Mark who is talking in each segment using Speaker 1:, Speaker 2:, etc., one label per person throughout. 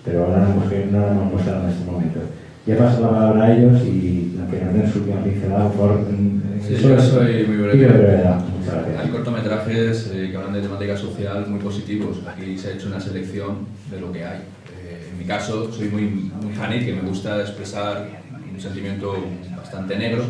Speaker 1: pero ahora no lo hemos mostrado en este momento. Ya paso la palabra a ellos y la que nos den su última pincelada, por favor.
Speaker 2: Sí, yo soy muy breve.
Speaker 1: Muchas gracias.
Speaker 2: Hay cortometrajes que hablan de temática social muy positivos. Aquí se ha hecho una selección de lo que hay. En mi caso, soy muy fanit, que me gusta expresar un sentimiento bastante negro.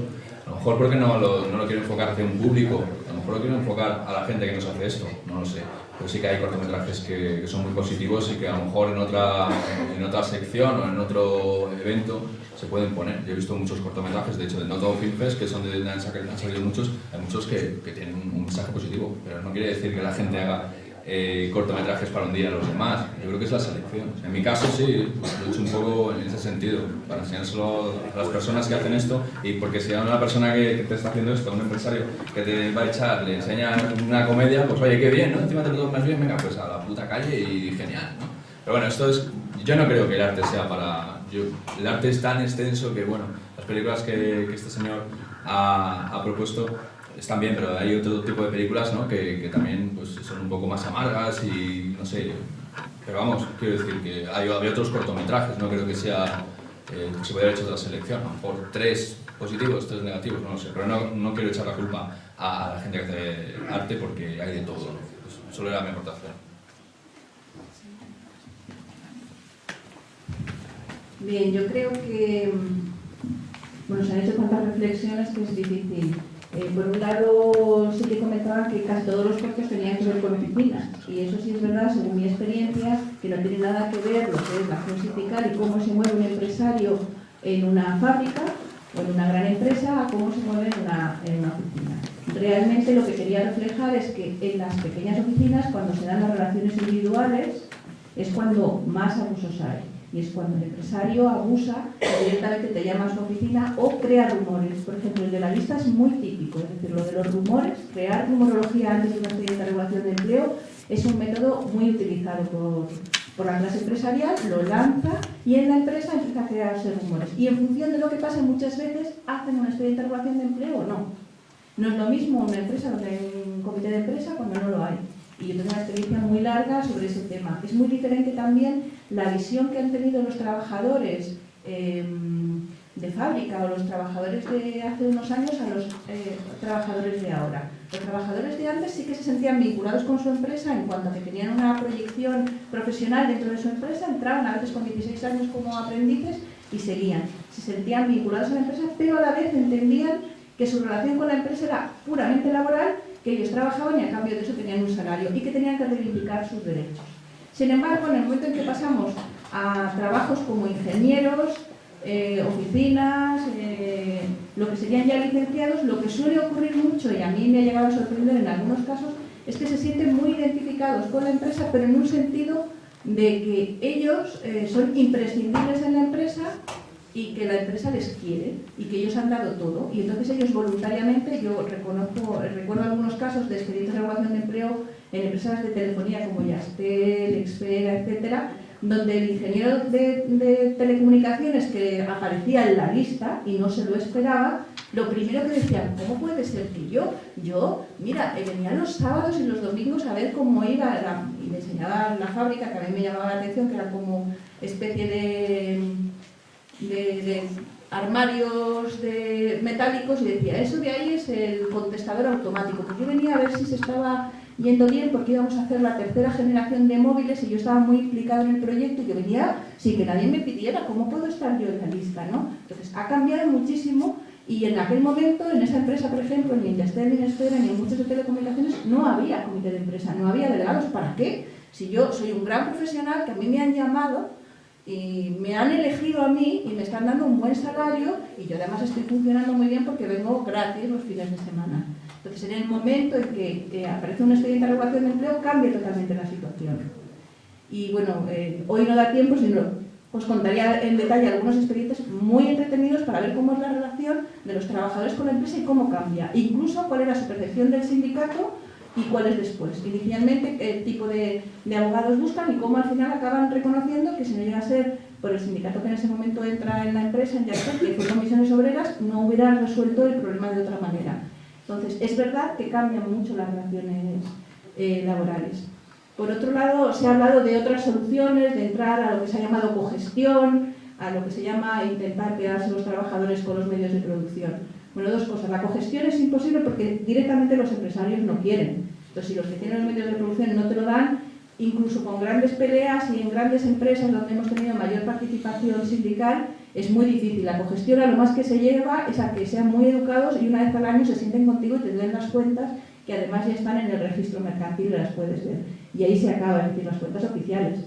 Speaker 2: A lo mejor porque no lo quiero enfocar hacia un público, a lo mejor lo quiero enfocar a la gente que nos hace esto, no lo sé. Pero sí que hay cortometrajes que son muy positivos y que a lo mejor en otra sección o en otro evento se pueden poner. Yo he visto muchos cortometrajes, de hecho, del Not All Film Fest, que son de donde han salido muchos, hay muchos que tienen un mensaje positivo, pero no quiere decir que la gente haga cortometrajes para hundir a los demás. Yo creo que es la selección. En mi caso sí, lo he hecho un poco en ese sentido, para enseñárselo a las personas que hacen esto, y porque si a una persona que te está haciendo esto, un empresario que te va a echar, le enseña una comedia, pues oye, qué bien, ¿no? Encima te lo tomas bien, venga, pues a la puta calle y genial, ¿no? Pero bueno, yo no creo que el arte sea para... el arte es tan extenso que, bueno, las películas que este señor ha propuesto están bien, pero hay otro tipo de películas, ¿no? que también pues, son un poco más amargas y no sé, pero vamos, quiero decir que había otros cortometrajes, no creo que sea que se pudiera haber hecho otra selección, a lo mejor 3 positivos, 3 negativos, no lo sé, pero no quiero echar la culpa a la gente que hace arte porque hay de todo, ¿no? Pues solo era mi aportación.
Speaker 3: Bien, yo creo que bueno, se han hecho tantas reflexiones que es difícil. Por un lado, sí que comentaban que casi todos los cortos tenían que ver con oficinas, y eso sí es verdad, según mi experiencia, que no tiene nada que ver lo que es la acción sindical y cómo se mueve un empresario en una fábrica o en una gran empresa a cómo se mueve en una oficina. Realmente lo que quería reflejar es que en las pequeñas oficinas, cuando se dan las relaciones individuales, es cuando más abusos hay. Y es cuando el empresario abusa, directamente te llama a su oficina o crea rumores. Por ejemplo, el de la lista es muy típico, es decir, lo de los rumores, crear rumorología antes de una expediente de regulación de empleo es un método muy utilizado por la clase empresarial, lo lanza y en la empresa empieza a crearse rumores. Y en función de lo que pasa, muchas veces hacen una expediente de regulación de empleo o no. No es lo mismo una empresa donde hay un comité de empresa cuando no lo hay. Y yo tengo una experiencia muy larga sobre ese tema. Es muy diferente también la visión que han tenido los trabajadores de fábrica o los trabajadores de hace unos años a los trabajadores de ahora. Los trabajadores de antes sí que se sentían vinculados con su empresa en cuanto a que tenían una proyección profesional dentro de su empresa, entraban a veces con 16 años como aprendices y seguían. Se sentían vinculados a la empresa, pero a la vez entendían que su relación con la empresa era puramente laboral, que ellos trabajaban y a cambio de eso tenían un salario y que tenían que reivindicar sus derechos. Sin embargo, en el momento en que pasamos a trabajos como ingenieros, oficinas, lo que serían ya licenciados, lo que suele ocurrir mucho, y a mí me ha llegado a sorprender en algunos casos, es que se sienten muy identificados con la empresa, pero en un sentido de que ellos son imprescindibles en la empresa y que la empresa les quiere y que ellos han dado todo, y entonces ellos voluntariamente, yo recuerdo algunos casos de expedientes de regulación de empleo en empresas de telefonía como Yastel, Exfera, etcétera, donde el ingeniero de telecomunicaciones que aparecía en la lista y no se lo esperaba, lo primero que decían, ¿cómo puede ser que mira, venía los sábados y los domingos a ver cómo iba, y me enseñaba la fábrica, que a mí me llamaba la atención, que era como especie de armarios metálicos, y decía, eso de ahí es el contestador automático, porque yo venía a ver si se estaba yendo bien, porque íbamos a hacer la 3ª generación de móviles y yo estaba muy implicado en el proyecto y yo venía sin que nadie me pidiera, ¿cómo puedo estar yo en la lista, no? Entonces ha cambiado muchísimo, y en aquel momento, en esa empresa, por ejemplo, ni en Yastel, ni en Esfera, ni en muchas de telecomunicaciones, no había comité de empresa, no había delegados. ¿Para qué? Si yo soy un gran profesional, que a mí me han llamado y me han elegido a mí y me están dando un buen salario, y yo además estoy funcionando muy bien porque vengo gratis los fines de semana. Entonces, en el momento en que aparece un expediente de regulación de empleo, cambia totalmente la situación. Y bueno, hoy no da tiempo, sino os contaría en detalle algunos expedientes muy entretenidos para ver cómo es la relación de los trabajadores con la empresa y cómo cambia. Incluso cuál era su percepción del sindicato y cuál es después. Inicialmente, qué tipo de abogados buscan y cómo al final acaban reconociendo que si no llega a ser por el sindicato que en ese momento entra en la empresa, en Yastel, que fue Comisiones Obreras, no hubiera resuelto el problema de otra manera. Entonces, es verdad que cambian mucho las relaciones laborales. Por otro lado, se ha hablado de otras soluciones, de entrar a lo que se ha llamado cogestión, a lo que se llama intentar quedarse los trabajadores con los medios de producción. Bueno, dos cosas. La cogestión es imposible porque directamente los empresarios no quieren. Entonces, si los que tienen los medios de producción no te lo dan, incluso con grandes peleas y en grandes empresas donde hemos tenido mayor participación sindical, es muy difícil. La cogestión, a lo más que se lleva es a que sean muy educados y una vez al año se sienten contigo y te den las cuentas, que además ya están en el registro mercantil y las puedes ver. Y ahí se acaba, es decir, las cuentas oficiales.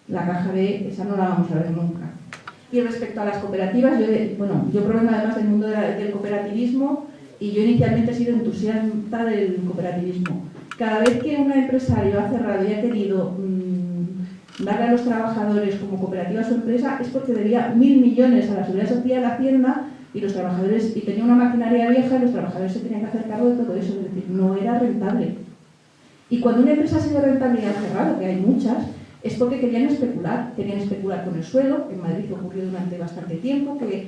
Speaker 3: La caja B, esa no la vamos a ver nunca. Y respecto a las cooperativas, yo provengo además del mundo del cooperativismo y yo inicialmente he sido entusiasta del cooperativismo. Cada vez que un empresario ha cerrado y ha querido darle a los trabajadores como cooperativa a su empresa es porque debía 1.000 millones a la Seguridad Social, a la Hacienda, y los trabajadores, y tenía una maquinaria vieja y los trabajadores se tenían que hacer cargo de todo eso, es decir, no era rentable. Y cuando una empresa ha sido rentable y ha cerrado, que hay muchas, es porque querían especular con el suelo. En Madrid ocurrió durante bastante tiempo, que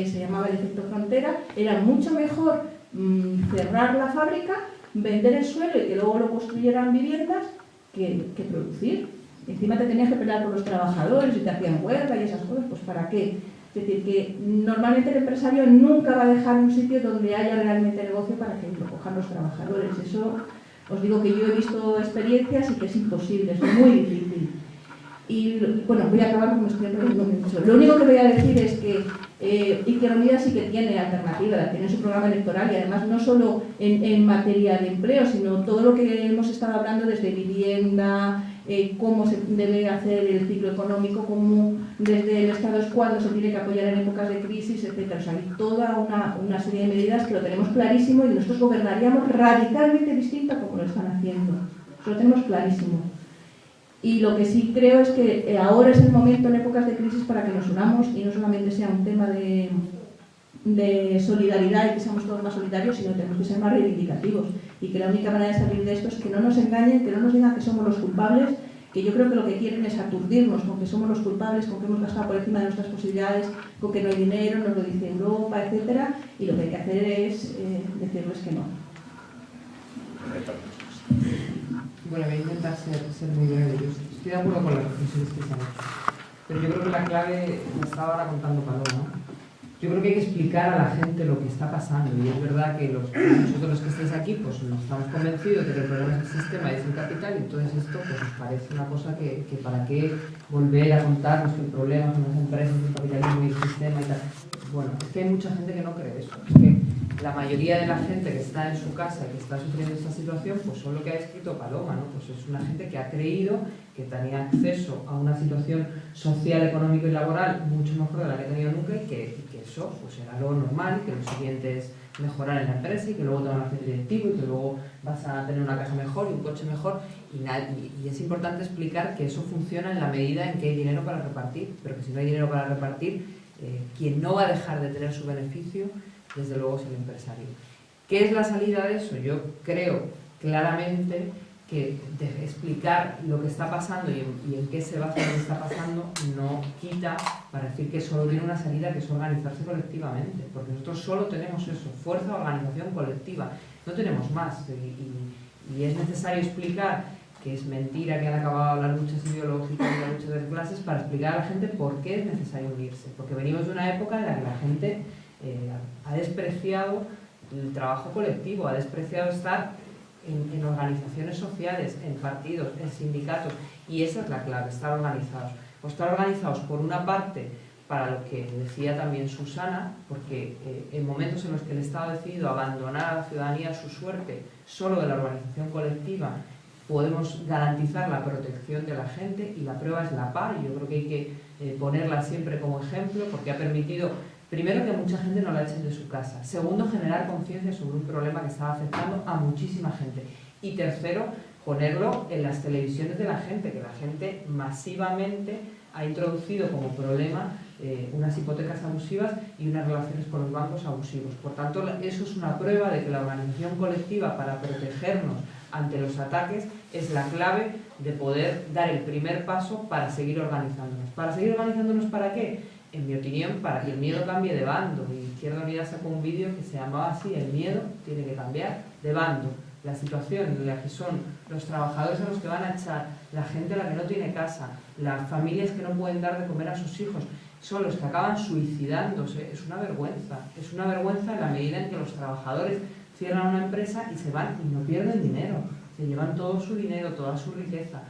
Speaker 3: se llamaba el efecto frontera. Era mucho mejor cerrar la fábrica, vender el suelo y que luego lo construyeran viviendas que producir. Encima te tenías que pelear con los trabajadores y te hacían huelga y esas cosas, pues ¿para qué? Es decir, que normalmente el empresario nunca va a dejar un sitio donde haya realmente negocio para que lo cojan los trabajadores. Eso os digo que yo he visto experiencias y que es imposible, es muy difícil. Y bueno, voy a acabar porque me estoy enrollando mucho. Lo único que voy a decir es que Izquierda Unida sí que tiene alternativa, tiene su programa electoral y además no solo en materia de empleo, sino todo lo que hemos estado hablando desde vivienda, cómo se debe hacer el ciclo económico, cómo desde el Estado es cuando se tiene que apoyar en épocas de crisis, etc. O sea, hay toda una serie de medidas que lo tenemos clarísimo y nosotros gobernaríamos radicalmente distinto a como lo están haciendo. Eso lo tenemos clarísimo. Y lo que sí creo es que ahora es el momento en épocas de crisis para que nos unamos y no solamente sea un tema de solidaridad y que seamos todos más solidarios, sino que tenemos que ser más reivindicativos y que la única manera de salir de esto es que no nos engañen, que no nos digan que somos los culpables, que yo creo que lo que quieren es aturdirnos con que somos los culpables, con que hemos gastado por encima de nuestras posibilidades, con que no hay dinero, nos lo dice Europa, etcétera, y lo que hay que hacer es decirles que no.
Speaker 4: Bueno, voy a intentar ser muy breve. Yo estoy de acuerdo con las reflexiones que se han hecho. Pero yo creo que la clave la estaba ahora contando Paloma. Yo creo que hay que explicar a la gente lo que está pasando. Y es verdad que nosotros los que estáis aquí pues no estamos convencidos de que el problema es el sistema y es el capital. Y entonces esto pues, nos parece una cosa que para qué volver a contarnos que el problema son las empresas, el capitalismo y el sistema y tal. Bueno, es que hay mucha gente que no cree eso. Es que la mayoría de la gente que está en su casa y que está sufriendo esta situación, pues son lo que ha escrito Paloma, ¿no? Pues es una gente que ha creído que tenía acceso a una situación social, económica y laboral mucho mejor de la que ha tenido nunca y que eso pues era lo normal, que lo siguiente es mejorar en la empresa y que luego te van a hacer directivo y que luego vas a tener una casa mejor y un coche mejor y es importante explicar que eso funciona en la medida en que hay dinero para repartir, pero que si no hay dinero para repartir, quien no va a dejar de tener su beneficio desde luego es el empresario. ¿Qué es la salida de eso? Yo creo claramente que explicar lo que está pasando y en qué se basa lo que está pasando no quita para decir que solo tiene una salida, que es organizarse colectivamente, porque nosotros solo tenemos eso, fuerza de organización colectiva, no tenemos más y es necesario explicar que es mentira que han acabado las luchas ideológicas y las luchas de clases para explicar a la gente por qué es necesario unirse, porque venimos de una época en la que la gente ha despreciado el trabajo colectivo, ha despreciado estar en organizaciones sociales, en partidos, en sindicatos, y esa es la clave, estar organizados. O estar organizados por una parte para lo que decía también Susana, porque en momentos en los que el Estado ha decidido abandonar a la ciudadanía a su suerte, solo de la organización colectiva podemos garantizar la protección de la gente y la prueba es la PA, y yo creo que hay que ponerla siempre como ejemplo porque ha permitido, primero, que mucha gente no la echen de su casa, segundo, generar conciencia sobre un problema que estaba afectando a muchísima gente y tercero, ponerlo en las televisiones de la gente, que la gente masivamente ha introducido como problema unas hipotecas abusivas y unas relaciones con los bancos abusivos. Por tanto, eso es una prueba de que la organización colectiva para protegernos ante los ataques es la clave de poder dar el primer paso para seguir organizándonos. ¿Para seguir organizándonos para qué? En mi opinión, para que el miedo cambie de bando. Y Izquierda Unida sacó un vídeo que se llamaba así, el miedo tiene que cambiar de bando. la situación en la que son los trabajadores a los que van a echar, la gente a la que no tiene casa, las familias que no pueden dar de comer a sus hijos, son los que acaban suicidándose, es una vergüenza en la medida en que los trabajadores cierran una empresa y se van y no pierden dinero, se llevan todo su dinero, toda su riqueza.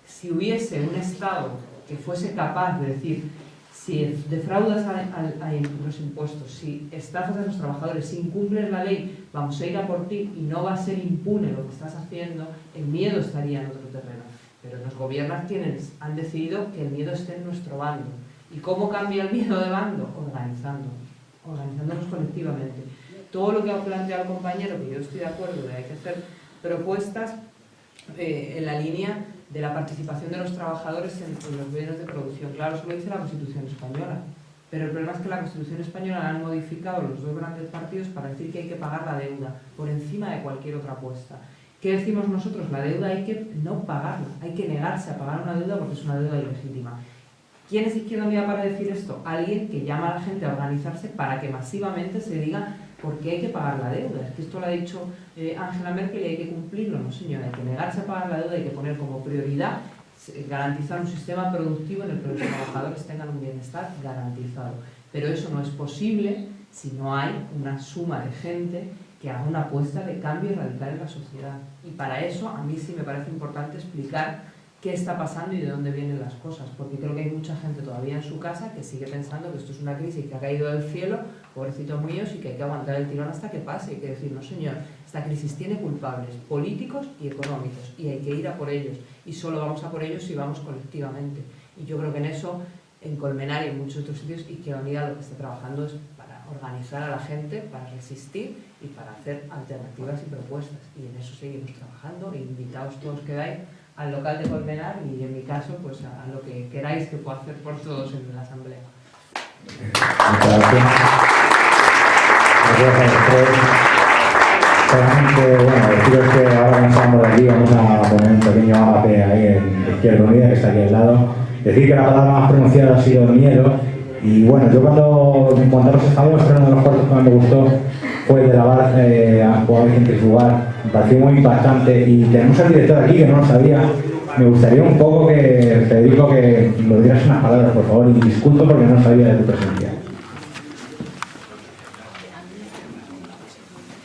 Speaker 4: Si hubiese un Estado que fuese capaz de decir, si defraudas a los impuestos, si estafas a los trabajadores, si incumples la ley, vamos a ir a por ti y no va a ser impune lo que estás haciendo, el miedo estaría en otro terreno. Pero nos gobiernan quienes han decidido que el miedo esté en nuestro bando. ¿Y cómo cambia el miedo de bando? Organizándonos colectivamente. Todo lo que ha planteado el compañero, que yo estoy de acuerdo, de hay que hacer propuestas en la línea de la participación de los trabajadores en los bienes de producción. Claro, eso lo dice la Constitución española, pero el problema es que la Constitución española la han modificado los dos grandes partidos para decir que hay que pagar la deuda por encima de cualquier otra apuesta. ¿Qué decimos nosotros? La deuda hay que no pagarla, hay que negarse a pagar una deuda porque es una deuda ilegítima. ¿Quién es Izquierda Unida para decir esto? Alguien que llama a la gente a organizarse para que masivamente se diga por qué hay que pagar la deuda. Es que esto lo ha dicho Angela Merkel y hay que cumplirlo, no señora, hay que negarse a pagar la deuda, hay que poner como prioridad garantizar un sistema productivo en el que los trabajadores tengan un bienestar garantizado. Pero eso no es posible si no hay una suma de gente que haga una apuesta de cambio radical en la sociedad. Y para eso a mí sí me parece importante explicar qué está pasando y de dónde vienen las cosas, porque creo que hay mucha gente todavía en su casa que sigue pensando que esto es una crisis que ha caído del cielo, pobrecitos míos, y que hay que aguantar el tirón hasta que pase. Hay que decir, no señor, esta crisis tiene culpables políticos y económicos y hay que ir a por ellos, y solo vamos a por ellos si vamos colectivamente. Y yo creo que en eso, en Colmenar y en muchos otros sitios, Izquierda Unida lo que está trabajando es para organizar a la gente, para resistir y para hacer alternativas y propuestas, y en eso seguimos trabajando. E invitados todos quedáis al local de Colmenar y en mi caso pues a lo que queráis que pueda hacer por todos en la asamblea.
Speaker 1: Muchas gracias. Gracias a los tres. Solamente, bueno, deciros que ahora nos vamos de aquí, vamos a poner un pequeño APE ahí en Izquierda Unida, que está aquí al lado. Decir que la palabra más pronunciada ha sido miedo. Y bueno, yo cuando montamos esta muestra, uno de los cuartos que más me gustó fue el de lavar a jugadores centrifugar. Me pareció muy impactante y tenemos al director aquí que no lo sabía. Me gustaría un poco que, Federico, que nos dieras unas palabras, por favor, y disculpo porque no sabía de tu presencia.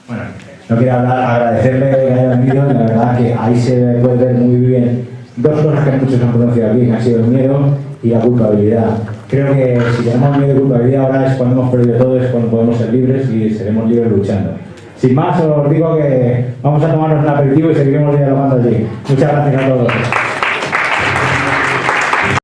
Speaker 1: Bueno, no quiero agradecerle que haya venido, la verdad que ahí se puede ver muy bien dos cosas que muchos han pronunciado aquí, que han sido el miedo y la culpabilidad. Creo que si tenemos miedo y culpabilidad ahora es cuando hemos perdido todo, es cuando podemos ser libres y seremos libres luchando. Sin más, os digo que vamos a tomarnos un aperitivo y seguiremos dialogando allí. Muchas gracias a todos.